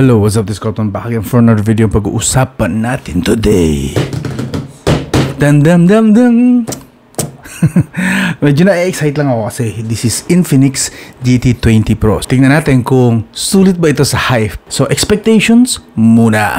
Hello, what's up? This is Cotton back again for another video. Pag-uusapan natin today. Dam. Medyo na-excite lang ako kasi this is Infinix GT20 Pro. Tingnan natin kung sulit ba ito sa hype. So, expectations muna.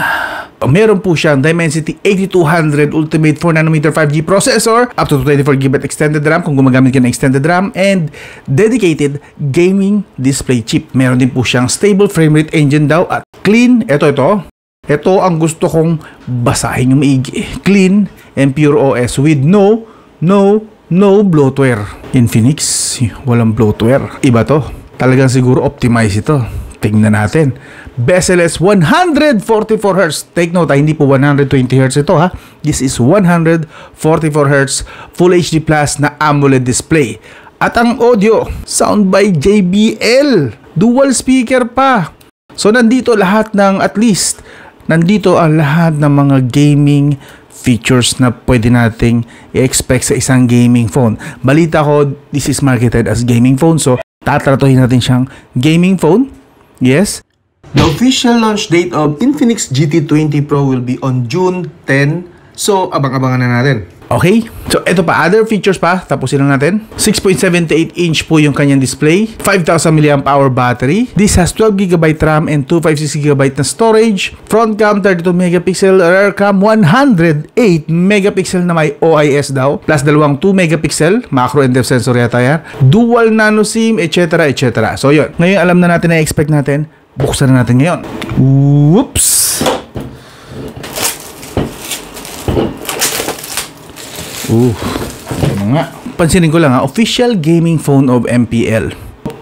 Meron po siyang Dimensity 8200 Ultimate 4nm 5G processor, up to 24GB extended RAM kung gumagamit ka ng extended RAM, and dedicated gaming display chip. Meron din po siyang stable framerate engine daw at clean. Ito ang gusto kong basahin yung maigi. Clean and pure OS with no bloatware. Infinix, walang bloatware. Iba to. Talagang siguro optimize ito. Tingnan natin. Bezel-less 144Hz. Take note, hindi po 120Hz ito ha. This is 144Hz Full HD Plus na AMOLED display. At ang audio, sound by JBL. Dual speaker pa. So nandito lahat ng nandito ang lahat ng mga gaming features na pwede nating i-expect sa isang gaming phone. Balita ko, this is marketed as gaming phone. So tatratuhin natin siyang gaming phone. Yes. The official launch date of Infinix GT20 Pro will be on June 10. So, abang-abangan na natin. Okay. So, ito pa. Other features pa. Tapusin lang natin. 6.78 inch po yung kanyang display. 5,000 mAh battery. This has 12GB RAM and 256GB na storage. Front cam 32 megapixel. Rear cam 108 megapixel na may OIS daw. Plus dalawang 2 megapixel. Macro and depth sensor yata yan. Dual nano SIM, etc. So, yun. Ngayon, alam na natin na expect natin. Buksan na natin ngayon. Whoops! Ano nga? Pansinin ko lang ha, official gaming phone of MPL.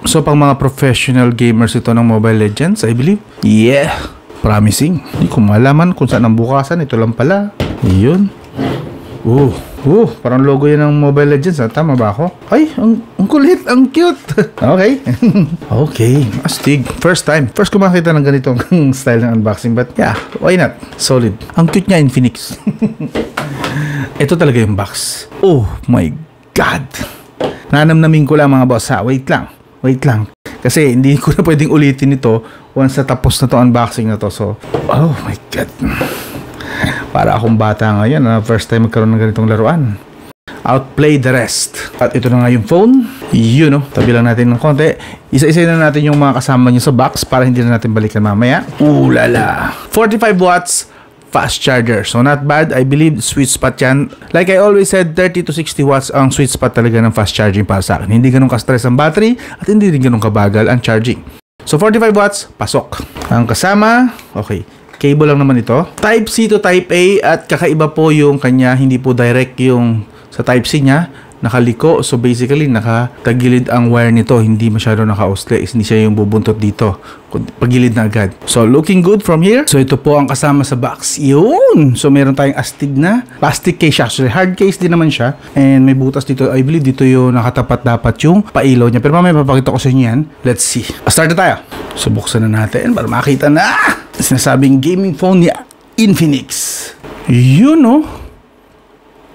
So, pang mga professional gamers ito ng Mobile Legends, I believe. Yeah! Promising. Hindi ko malaman kung saan ang bukasan. Ito lang pala. Yun. Parang logo yan ng Mobile Legends ha? Tama ba ako? Ay, ang kulit, ang cute. Okay. Okay, astig. First ko makita ng ganitong style ng unboxing, but yeah, why not? Solid. Ang cute niya, Infinix. Ito talaga yung box. Oh my God. Nanamnamin ko lang mga boss ha. Wait lang. Kasi hindi ko na pwedeng ulitin ito once na tapos na to unboxing na to. So, oh my God. Para akong bata ngayon na first time magkaroon ng ganitong laruan. Outplay the rest. At ito na nga yung phone. Yun no. Tabi lang natin ng konti. Isa-isa na natin yung mga kasama niya sa box para hindi na natin balikan mamaya. Ulala. 45 watts fast charger. So not bad. I believe sweet spot yan. Like I always said, 30 to 60 watts ang sweet spot talaga ng fast charging para sa akin. Hindi ganun ka-stress ang battery at hindi rin ganun kabagal ang charging. So 45 watts, pasok. Ang kasama, okay. Cable lang naman ito. Type-C to Type-A at kakaiba po yung kanya, hindi po direct yung sa Type-C niya, nakaliko. So basically, nakatagilid ang wire nito, hindi masyado naka-osle. Hindi siya yung bubuntot dito. Pagilid na agad. So looking good from here. So ito po ang kasama sa box. Yun! So meron tayong astig na plastic case. Actually, hard case din naman siya. And may butas dito. I believe dito yung nakatapat dapat yung pailaw niya. Pero mamaya papakita ko sa inyo yan. Let's see. Start na tayo. So buksan na natin para makita na sinasabing gaming phone ni Infinix. Yun no?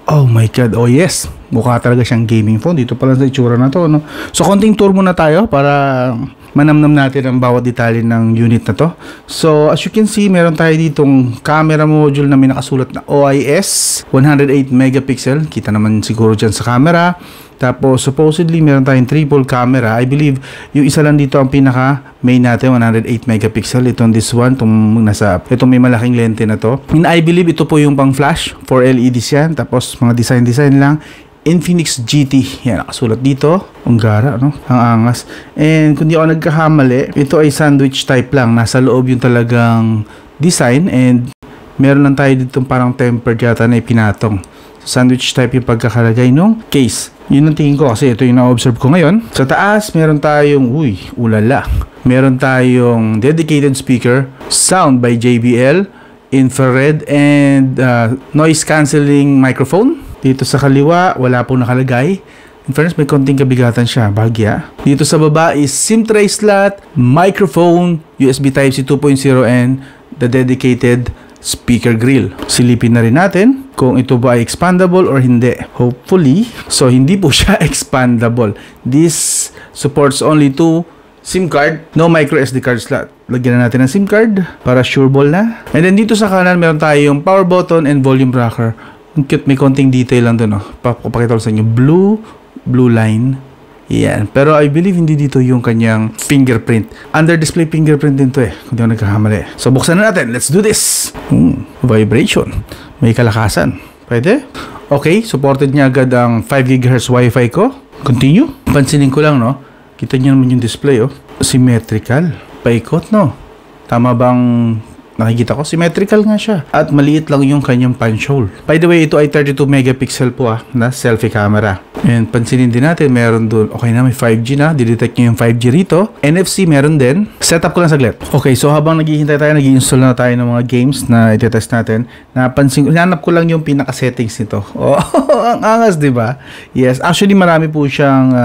Oh my God. Oh yes. Mukha talaga siyang gaming phone. Dito pala sa itsura na to, no? So konting tour muna tayo para manamnam natin ang bawat detalye ng unit na to. So as you can see, meron tayo ditong camera module na may nakasulat na OIS 108 megapixel. Kita naman siguro dyan sa camera. Tapos supposedly meron tayong triple camera. I believe yung isa lang dito ang pinaka main natin, 108 megapixel. Itong this one, itong may malaking lente na to. And I believe ito po yung pang flash for LEDs yan. Tapos mga design lang. Infinix GT. Yan, nakasulat dito. Ang gara, no? Ang angas. And kung di ako nagkakamali, ito ay sandwich type lang. Nasa loob yung talagang design. And meron lang tayo dito parang tempered yata na ipinatong. Sandwich type yung pagkakalagay nung case. Yun ang tingin ko kasi ito yung na-observe ko ngayon. Sa taas, meron tayong, ulala. Meron tayong dedicated speaker, sound by JBL, infrared, and noise cancelling microphone. Dito sa kaliwa, wala pong nakalagay. In fairness, may konting kabigatan siya, bagya. Dito sa baba is SIM tray slot, microphone, USB Type-C 2.0, and the dedicated speaker grill. Silipin na rin natin kung ito ba ay expandable or hindi. Hopefully. So, hindi po siya expandable. This supports only 2 SIM card, no micro SD card slot. Lagyan na natin ng SIM card para sure ball na. And then dito sa kanan, meron tayong power button and volume rocker. Ang cute, may konting detail lang doon. Papakita ko sa inyo. Blue line. Yan. Pero I believe hindi dito yung kanyang fingerprint. Under display fingerprint din to kung di ako nagkakamali. So buksan na natin. Let's do this. Vibration. May kalakasan. Pwede? Okay. Supported niya agad ang 5 GHz Wi-Fi ko. Continue. Pansinin ko lang, no? Kita niyo naman yung display, symmetrical. Paikot, no? Tama bang nakikita ko? Symmetrical nga siya. At maliit lang yung kanyang punch hole. By the way, ito ay 32 megapixel po na selfie camera. And pansinin din natin, meron doon. Okay na, may 5G na. Didetect nyo yung 5G rito. NFC meron din. Setup ko lang saglit. Okay, so habang naghihintay tayo, nag-i-install na tayo ng mga games na itetest natin. Hinanap ko lang yung pinaka-settings nito. Ang angas, di ba? Yes, actually marami po siyang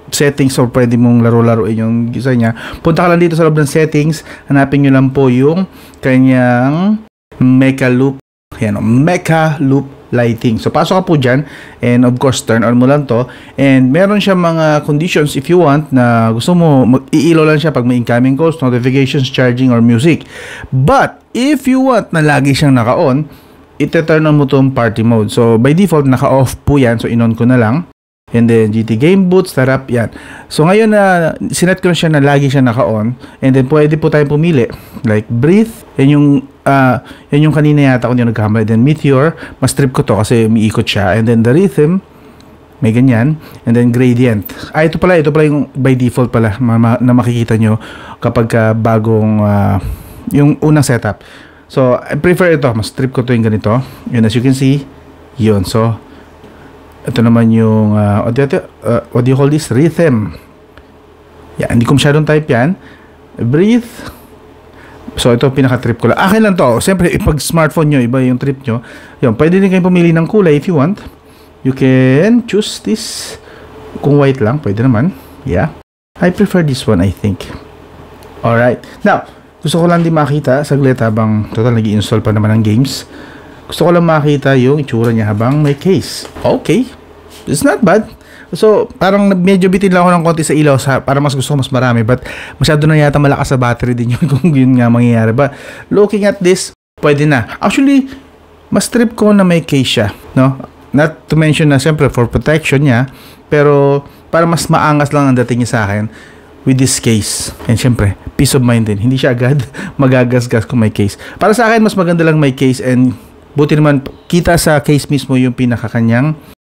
settings or pwede mong laro-laruin yung isa niya. Punta ka lang dito sa loob ng settings, hanapin nyo lang po yung kanyang Mecha Loop. Ayan, Mecha Loop lighting. So pasok ka po dyan and of course turn on mo lang to, and meron siya mga conditions if you want na gusto mo iilo lang siya pag may incoming calls, notifications, charging or music. But if you want na lagi siyang naka-on, ite-turn on mo tong party mode. So by default naka-off po yan, so in-on ko na lang. And then GT Game Boot, startup, yan. So ngayon na sinet ko na siya na lagi siya naka-on, and then pwede po tayong pumili like Breathe, yan yung kanina yata kung yung nagkamali. Then Meteor, mas trip ko to kasi umiikot siya. And then the Rhythm, may ganyan. And then Gradient. Ito pala yung by default pala na makikita nyo kapag bagong yung unang setup. So I prefer ito, mas trip ko to yung ganito. And as you can see, yun. So ito naman yung what do you call this? Rhythm. Yan, hindi ko masyadong type yan. Breathe. So ito pinaka-trip ko lang. Akin lang to. Siyempre, pag smartphone nyo, iba yung trip nyo. Yun, pwede din kayong pumili ng kulay if you want. You can choose this. Kung white lang, pwede naman. Yeah. I prefer this one, I think. Alright. Now, gusto ko lang din makita saglit habang total nag-i-install pa naman ng games. Gusto ko lang makita yung itsura niya habang may case. Okay. It's not bad. So, parang medyo bitin lang ako ng konti sa ilaw para mas gusto ko mas marami. But, masyado na yata malakas sa battery din yun kung yun nga mangyayari. But, looking at this, pwede na. Actually, mas trip ko na may case siya. No? Not to mention na siyempre for protection niya. Pero, para mas maangas lang ang dating niya sa akin with this case. And siyempre, peace of mind din. Hindi siya agad magagasgas kung may case. Para sa akin, mas maganda lang may case, and buti naman, kita sa case mismo yung pinakakanyang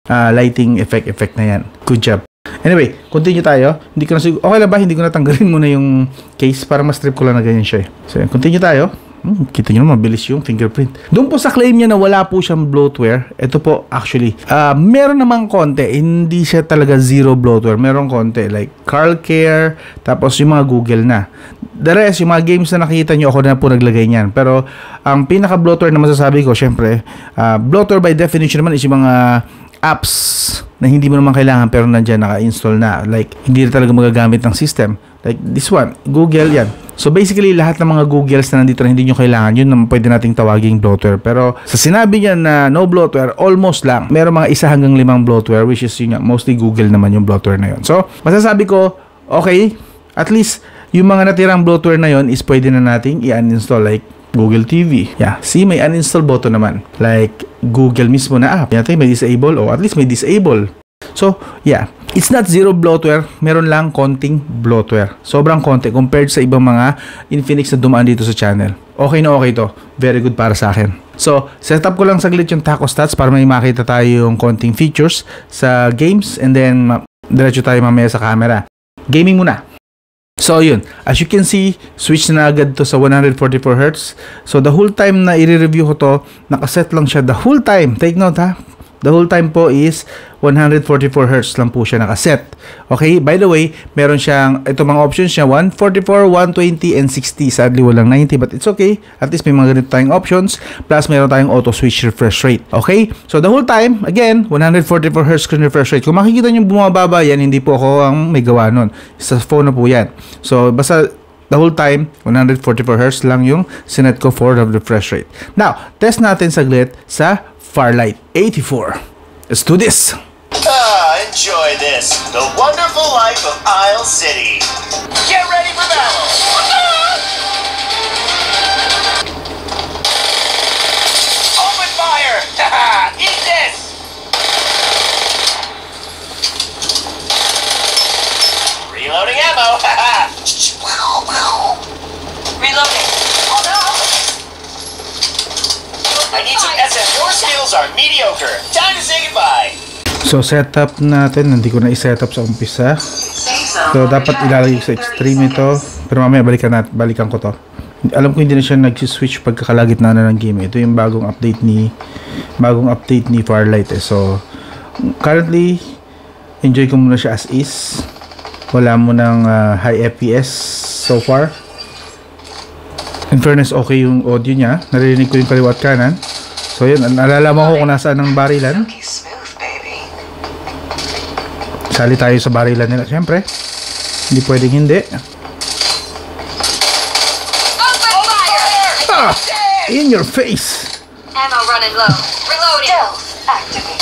lighting effect na yan. Good job. Anyway, continue tayo. Hindi ko na okay lang ba? Hindi ko natanggalin muna yung case para mas trip ko lang na ganyan siya. So, continue tayo. Kita nyo naman, mabilis yung fingerprint. Doon po sa claim niya na wala po siyang bloatware, ito po actually, meron namang konti. Hindi siya talaga zero bloatware. Meron konti. Like, Carl Care, tapos yung mga Google na. The rest, yung mga games na nakita nyo, ako na po naglagay niyan. Pero, ang pinaka-bloatware na masasabi ko, syempre, bloatware by definition naman is yung mga apps na hindi mo naman kailangan pero nandyan naka-install na. Like, hindi na talaga magagamit ng system. Like this one, Google yan. So basically, lahat ng mga Googles na nandito na hindi nyo kailangan, yun naman pwede nating tawaging bloatware. Pero sa sinabi niya na no bloatware, almost lang. Meron mga 1 hanggang 5 bloatware, which is yun, mostly Google naman yung bloatware na yun. So, masasabi ko, okay, at least yung mga natirang bloatware na yun is pwede na nating i-uninstall, like Google TV. Yeah, see, may uninstall button naman. Like Google mismo na app. Yan, may disable o at least may disable. So, yeah. It's not zero bloatware. Meron lang konting bloatware. Sobrang konti compared sa ibang mga Infinix na dumaan dito sa channel. Okay na okay to. Very good para sa akin. So, setup ko lang saglit yung taco stats para may makita tayo yung konting features sa games, and then diretso tayo mamaya sa camera. Gaming muna. So, yun. As you can see, switch na agad to sa 144Hz. So, the whole time na i-review ko to, nakaset lang siya the whole time. Take note, ha? The whole time po is 144Hz lang po siya nakaset. Okay? By the way, meron siyang, ito mga options niya, 144, 120, and 60. Sadly, walang 90, but it's okay. At least may mga ganito tayong options. Plus, meron tayong auto switch refresh rate. Okay? So, the whole time, again, 144Hz screen refresh rate. Kung makikita nyo bumababa yan, hindi po ako ang may gawa nun. Sa phone na po yan. So, basta the whole time, 144Hz lang yung sinet ko for the refresh rate. Now, test natin saglit sa Farlight 84. Let's do this. Enjoy this. The wonderful life of Isle City. Get ready for battle! Open fire! Haha! Eat this! Reloading ammo! Haha! Reloading. Oh no! I need some SF. Your skills are mediocre. Time to say goodbye. So, setup natin. Hindi ko na i-setup sa umpisa. So, dapat ilalagay sa extreme ito. Pero mamaya balikan ko to. Alam ko hindi na siya nag-switch pagkakalagitnaan na ng game. Ito yung bagong update ni Firelight. So, currently, enjoy ko muna siya as is. Wala mo ng high FPS so far. In fairness, okay yung audio niya. Narinig ko yung kaliwa at kanan. So, yun. Nalalaman ko kung nasaan ang barilan. Sali tayo sa barilan nila. Siyempre, hindi pwedeng hindi. Ah! In your face! Ammo running low. Reloading. Activate.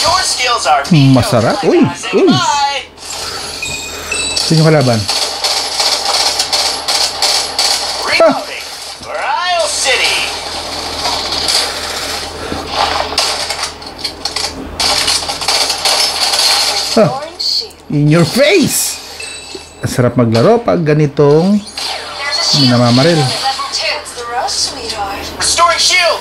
Your skills are mediocre. Masarap. Uy! Say Uy! goodbye. Sino yung kalaban? Reloading for Isle City. Restoring shield. In your face! Sarap maglaro pag ganitong There's a shield. namamaril. Level 2. It's the rush, sweetheart. Restoring shield.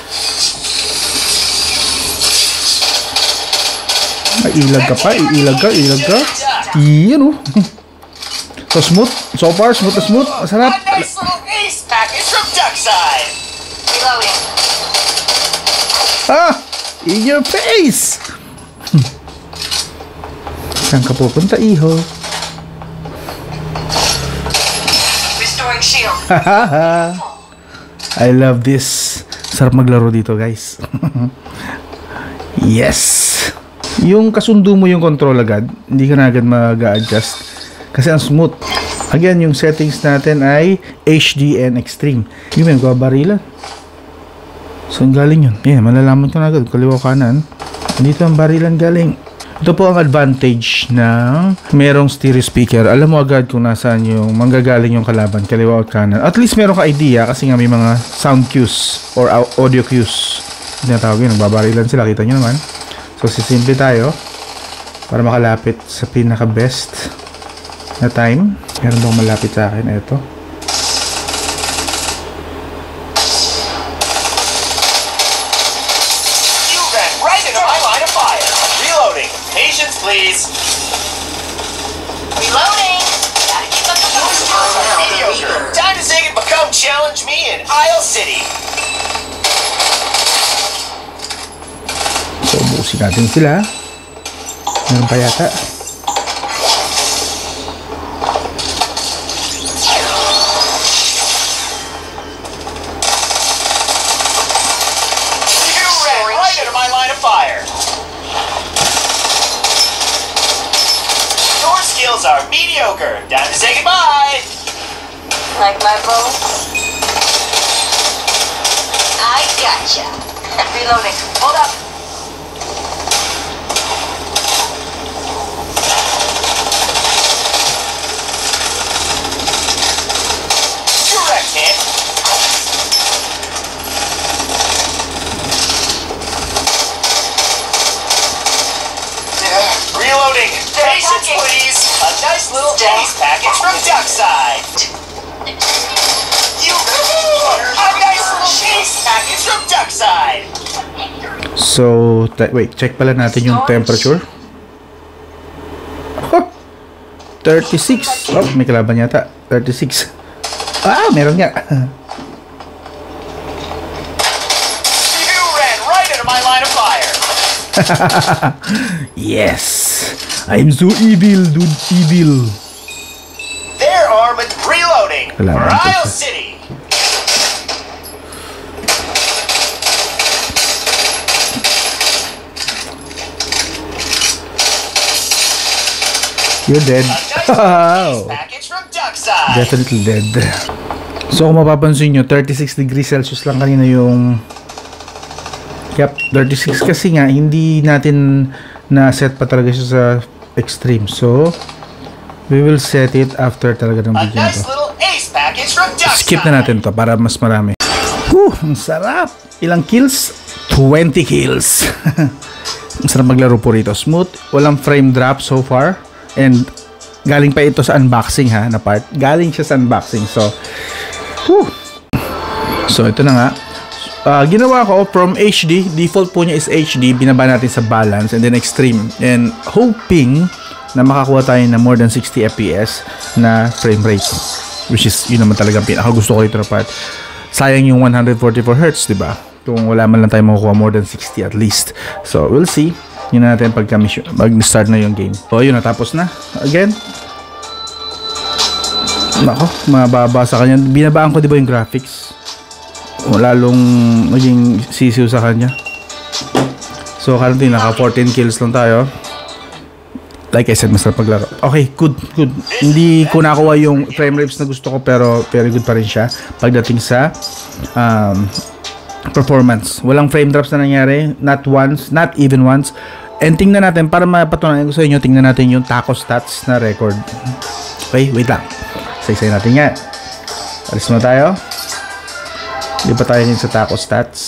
Ay, ilag ka pa. Ilag ka. Iyan oh. So smooth. So far, smooth na smooth. Masarap. A nice little ace package from Duckside. Reloading. Ah! In your face! Saan ka pupunta, iho? Restoring shield. I love this. Sarap maglaro dito, guys. Yes! Yung kasundo mo yung control agad, hindi ka na agad mag-adjust. Kasi ang smooth. Again, yung settings natin ay HD and Extreme. Yung may barilan. Saan galing yun? Yeah, malalaman ko na agad. Kaliwa kanan. Dito ang barilan galing. Ito po ang advantage ng merong stereo speaker. Alam mo agad kung nasaan yung manggagaling yung kalaban, kaliwa at kanan. At least meron ka idea kasi nga may mga sound cues or audio cues. Tinatawag yun, nagbabarilan sila. Kita nyo naman. So, sisimple tayo para makalapit sa pinaka-best na time. Meron bang malapit sa akin? Ito. You ran right into my line of fire. Reloading. Patience, please. Reloading. Gotta keep up the Mediocre. Time to say goodbye. Come challenge me in Isle City. So, ubusin natin sila. Meron pa yata. You ran right into my line of fire. Your skills are mediocre. Time to say goodbye. Like my bow? I gotcha. Reloading. Hold up. Correct hit. Reloading. Patience, please. A nice little ace package from Duckside. You. A nice little ace package from Duckside. So, wait, check pala natin yung temperature. Huh, 36. Oh, may kalaban yata. 36. Ah, meron nga. You ran right into my line of fire. Yes. I'm so evil, dude. Evil. They're armed. Reloading. For Kalaban ko Isle siya. City. You're dead. A nice little ace Wow. package from Duckside. Definitely dead. So, kung mapapansin nyo, 36 degrees Celsius lang kanina yung... Yep, 36 kasi nga, hindi natin na-set pa talaga siya sa extreme. So, We will set it after talaga ng A video na nice to. little ace package from Duck Skip na natin to para mas marami. Ang sarap! Ilang kills? 20 kills. Ang sarap maglaro po rito. Smooth, walang frame drop so far. And galing pa ito sa unboxing ha, na part. Galing siya sa unboxing. So, so ito na nga. Ginawa ko from HD. Default po niya is HD. Binaba natin sa balance and then extreme. And hoping na makakuha tayo na more than 60 FPS na frame rate. Which is, yun naman talaga pinaka gusto ko ito na part. Sayang yung 144Hz, diba? Kung wala man lang tayo makukuha more than 60 at least. So, we'll see. Yun na natin pagka mag-start na yung game. So, yun, natapos na. Again. Nako, mababa sa kanya. Binabaan ko, diba, yung graphics? Lalong maging sisiw sa kanya. So, currently, naka 14 kills lang tayo. Like I said, masarap paglaro. Okay, good. Hindi ko nakuha yung frame rates na gusto ko, pero very good pa rin siya pagdating sa performance. Walang frame drops na nangyari, not once, not even once. And tingnan natin, para mapatunayan ko sa inyo, tingnan natin yung taco stats na record. Okay, wait lang. Saysay natin yan. Alis mo tayo. Di pa tayo sa taco stats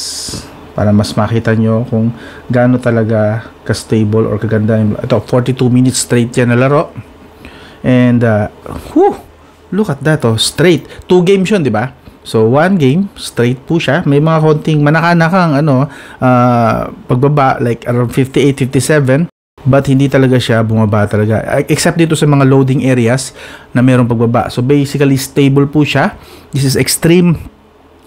para mas makita nyo kung gaano talaga ka-stable or kaganda. Ito, 42 minutes straight yan na laro. And, look at that, oh, straight. 2 games yun, di ba? So, 1 game, straight po siya. May mga konting manakanakang, pagbaba, like around 58, 57. But hindi talaga siya bumaba talaga. Except dito sa mga loading areas na mayroong pagbaba. So, basically, stable po siya. This is extreme.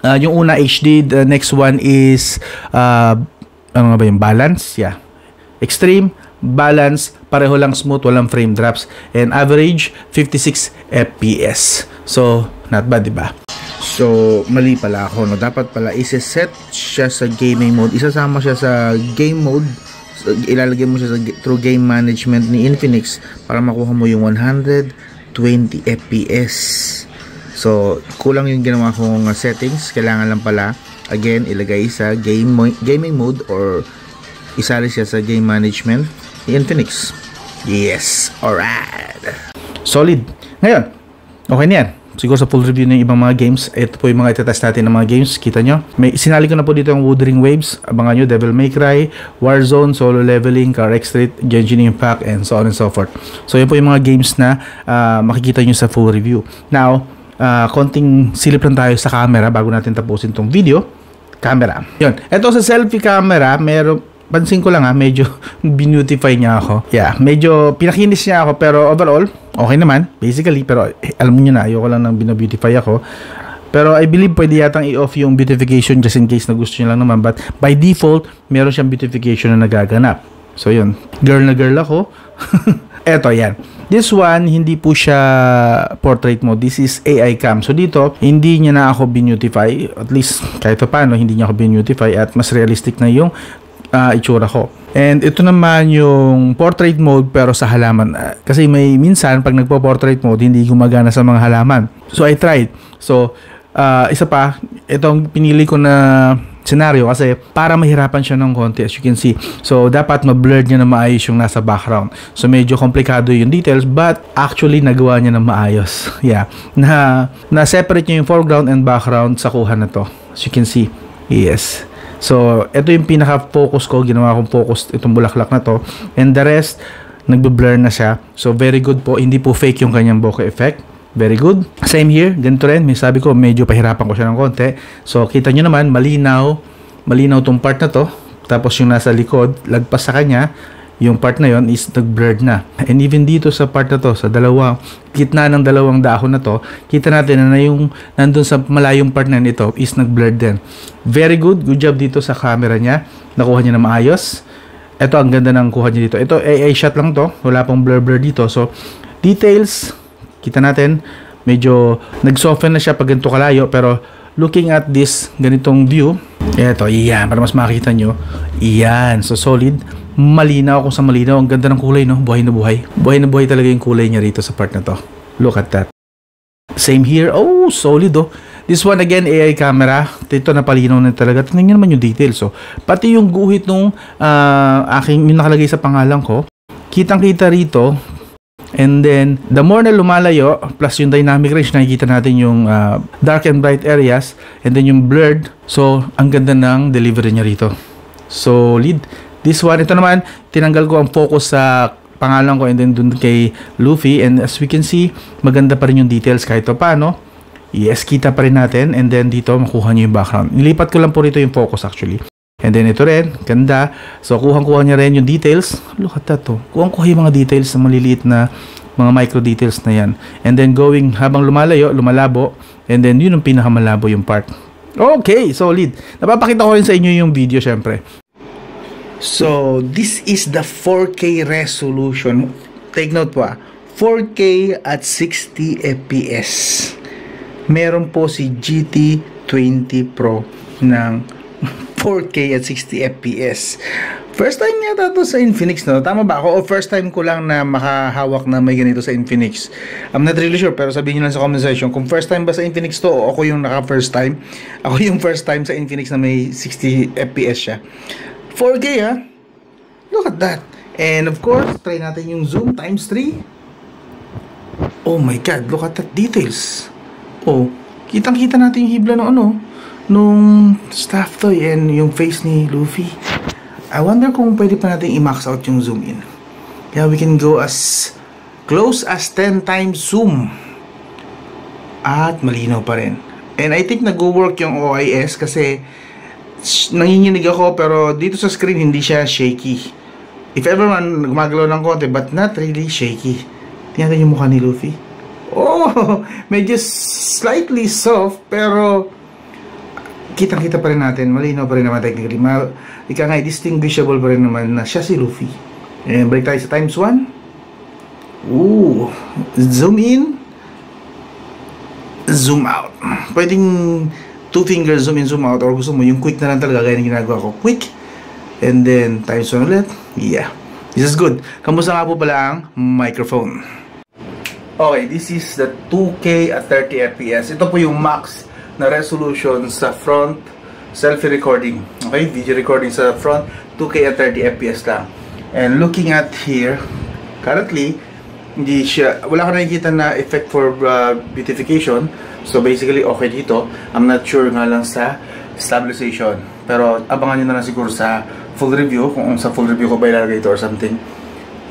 Yung una HD, the next one is ano nga ba yung balance? Yeah. Extreme, balance, pareho lang smooth, walang frame drops. And average 56 FPS. So, not bad, diba? So, mali pala ako, no? Dapat pala isa-set siya sa gaming mode. Isasama siya sa game mode. So, ilalagay mo siya sa through game management ni Infinix para makuha mo yung 120 FPS. So, kulang yung ginawa kong settings. Kailangan lang pala, again, ilagay sa gaming mode or isali siya sa game management ni Infinix. Yes! Alright! Solid! Ngayon, okay na yan. Siguro sa full review ng ibang mga games, ito po yung mga itatest natin ng mga games. Kita nyo? Sinali ko na po dito yung Wuthering Waves. Abangan nyo, Devil May Cry, Warzone, Solo Leveling, Car X-Street, Genshin Impact, and so on and so forth. So, yun po yung mga games na makikita nyo sa full review. Now, konting silip lang tayo sa camera bago natin tapusin tong video. Camera. Yun. Ito sa selfie camera, pansin ko lang medyo beautify niya ako. Yeah, medyo pinakinis niya ako pero overall, okay naman. Basically, pero alam niyo na, ayoko lang ng binabeautify ako. Pero I believe pwede yatang i-off yung beautification just in case na gusto niyo lang naman. But by default, meron siyang beautification na nagaganap. So yun, girl na girl ako. Eto, yan. This one, hindi po siya portrait mode. This is AI cam. So dito, hindi niya na ako binutify. At least, kahit pa paano, hindi niya ako binutify. At mas realistic na yung itsura ko. And ito naman yung portrait mode pero sa halaman. Kasi may minsan, pag nagpo-portrait mode, hindi gumagana sa mga halaman. So I tried. So, isa pa, itong pinili ko na scenario kasi para mahirapan siya ng konti as you can see. So, dapat ma-blurred niya na maayos yung nasa background. So, medyo komplikado yung details but actually nagawa niya na maayos. Yeah. Na-separate niya yung foreground and background sa kuha na to. As you can see. Yes. So, ito yung pinaka-focus ko. Ginawa kong focus itong bulaklak na to. And the rest, nagbe-blur na siya. So, very good po. Hindi po fake yung kanyang bokeh effect. Very good. Same here. Ganito rin. May sabi ko, medyo pahirapan ko siya ng konti. So, kita nyo naman, malinaw. Malinaw tong part na to. Tapos yung nasa likod, lagpas sa kanya, yung part na yon is nag-blurred na. And even dito sa part na to, sa gitna ng dalawang dahon na to, kita natin na yung nandun sa malayong part na nito is nag-blurred din. Very good. Good job dito sa camera niya. Nakuha niya na maayos. Ito, ang ganda ng kuha niya dito. Ito, AI shot lang to. Wala pang blur-blur dito. So, details, kita natin, medyo nag-soften na siya pag ganito kalayo. Pero, looking at this, ganitong view, eto, yan, para mas makita nyo. Yan. So, solid. Malinaw kung sa malinaw. Ang ganda ng kulay, no? Buhay na buhay. Buhay na buhay talaga yung kulay niya rito sa part na to. Look at that. Same here. Oh, solid, oh. This one again, AI camera. Ito napalinaw na talaga. Tingnan nyo naman yung details. So, pati yung guhit nung yung nakalagay sa pangalan ko, kitang-kita rito. And then, the more na lumalayo, plus yung dynamic range, nakikita natin yung dark and bright areas, and then yung blurred. So, ang ganda ng delivery niya rito. Solid. This one, ito naman, tinanggal ko ang focus sa pangalan ko and then dun kay Luffy. And as we can see, maganda pa rin yung details kahit paano. Yes, kita pa rin natin. And then dito, makuha nyo yung background. Nilipat ko lang po rito yung focus actually. And then ito rin, ganda. So, kuha niya rin yung details. Look at that to. Kuha yung mga details na maliliit na mga micro details na yan. And then going, habang lumalayo, lumalabo. And then yun yung pinakamalabo yung part. Okay, solid. Napapakita ko rin sa inyo yung video syempre. So, this is the 4K resolution. Take note po 4K at 60 FPS. Meron po si GT20 Pro ng 4K at 60 FPS. First time yata to sa Infinix, no? Tama ba ako? O first time ko lang na makahawak na may ganito sa Infinix? I'm not really sure, pero sabihin nyo lang sa comment section kung first time ba sa Infinix to o ako yung naka-first time. Ako yung first time sa Infinix na may 60 FPS siya. 4K, ha? Look at that. And of course, try natin yung zoom times 3. Oh my God, look at that details. Oh, kitang-kita natin yung hibla ng nung staff toy and yung face ni Luffy. I wonder kung pwede pa natin i-max out yung zoom in. Yeah, we can go as close as 10 times zoom. At malinaw pa rin. And I think nag-work yung OIS kasi nanginginig ako pero dito sa screen hindi siya shaky. If ever man gumagalaw ng konti but not really shaky. Tingnan yung mukha ni Luffy. Oh, medyo slightly soft pero kitang-kita pa rin natin, malinaw pa rin naman technically. Ika nga, distinguishable pa rin naman na siya si Luffy. And balik tayo sa times 1. Ooh, zoom in, zoom out. Pwedeng 2 fingers zoom in, zoom out, or gusto mo yung quick na lang talaga gaya ng ginagawa ko. Quick, and then times 1 ulit. Yeah, this is good. Kamusta nga po pala ang microphone? Okay, this is the 2K at 30 FPS. Ito po yung max na resolution sa front selfie recording. Okay, video recording sa front 2K at 30 FPS lang. And looking at here, currently wala ko nakikita na effect for beautification. So basically okay dito. I'm not sure nga lang sa stabilization. Pero abangan nyo na lang siguro sa full review, kung sa full review ko ba ilalagay ito or something.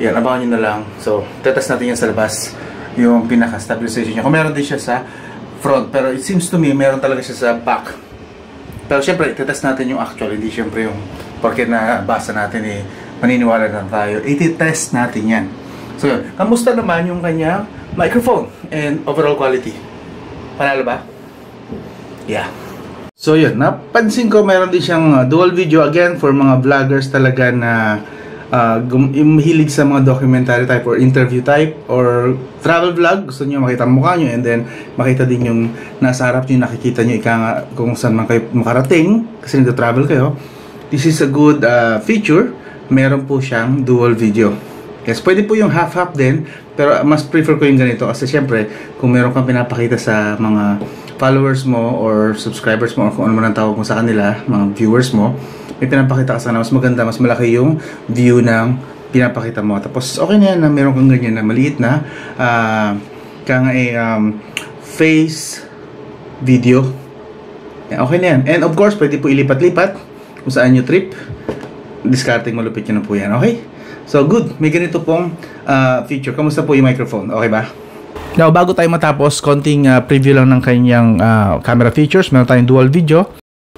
Yan, abangan nyo na lang. So tetest natin yan sa labas, yung pinaka stabilization niya. Kung meron din siya sa front, pero it seems to me meron talaga siya sa back. Pero syempre itetest natin yung actual, hindi syempre yung porque na basa natin maniniwala na tayo. Itetest natin yan. So yun, kamusta naman yung kanyang microphone and overall quality? Panalo ba? Yeah. So yun, napansin ko meron din siyang dual video again for mga vloggers talaga na hilig sa mga documentary type or interview type or travel vlog. Gusto nyo makita ang mukha nyo and then makita din yung nasa harap nyo, nakikita nyo kung saan man kayo makarating kasi nagta-travel kayo. This is a good feature. Meron po siyang dual video. Yes, pwede po yung half-half din, pero mas prefer ko yung ganito kasi syempre kung meron kang pinapakita sa mga followers mo or subscribers mo or kung ano man ang tawag mo sa kanila, mga viewers mo, may pinapakita ka sana, mas maganda, mas malaki yung view ng pinapakita mo. Tapos okay na yan na meron kang ganyan na maliit na face video. Okay na yan. And of course, pwede po ilipat-lipat kung saan nyo trip. Discarding malupit nyo na po yan. Okay? So good. May ganito pong feature. Kamusta po yung microphone? Okay ba? Now, bago tayo matapos, konting preview lang ng kanyang camera features. Meron tayong dual video.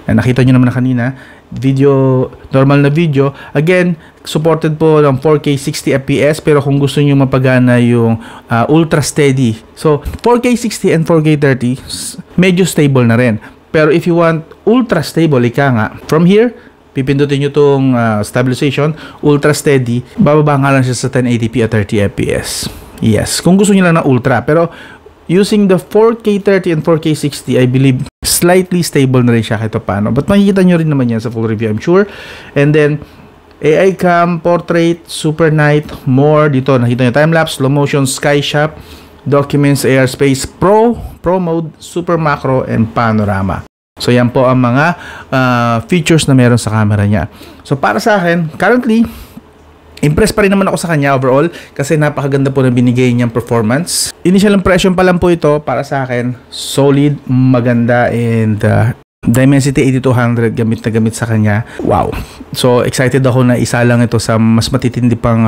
Nakita nyo naman na kanina, video, normal na video. Again, supported po ng 4K 60 FPS, pero kung gusto nyo mapagana yung ultra steady. So, 4K 60 and 4K 30, medyo stable na rin. Pero if you want ultra stable, ika nga, from here, pipindutin nyo itong stabilization, ultra steady, bababa nga lang siya sa 1080p at 30 FPS. Yes, kung gusto nyo lang ng ultra. Pero, using the 4K 30 and 4K 60, I believe slightly stable na rin siya kahit paano. But makikita nyo rin naman yan sa full review, I'm sure. And then, AI cam, portrait, super night, more. Dito, nakita nyo time-lapse, slow motion, sky shop, documents, AR space, pro mode, super macro, and panorama. So, yan po ang mga features na meron sa camera niya. So, para sa akin, currently, Impressed pa rin naman ako sa kanya overall kasi napakaganda po na binigay niyang performance. Initial impression pa lang po ito para sa akin. Solid, maganda, and Dimensity 8200 gamit na gamit sa kanya. Wow. So excited ako na isa lang ito sa mas matitindi pang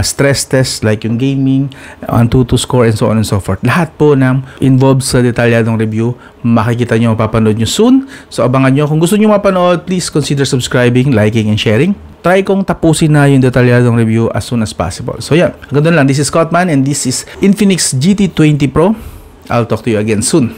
stress test like yung gaming, Antutu score, and so on and so forth. Lahat po ng involved sa detalyadong review makikita nyo, mapapanood nyo soon. So abangan nyo. Kung gusto nyo mapanood, please consider subscribing, liking, and sharing. Try kong tapusin na yung detalyadong review as soon as possible. So yan, hanggang doon lang. This is Scottman and this is Infinix GT20 Pro. I'll talk to you again soon.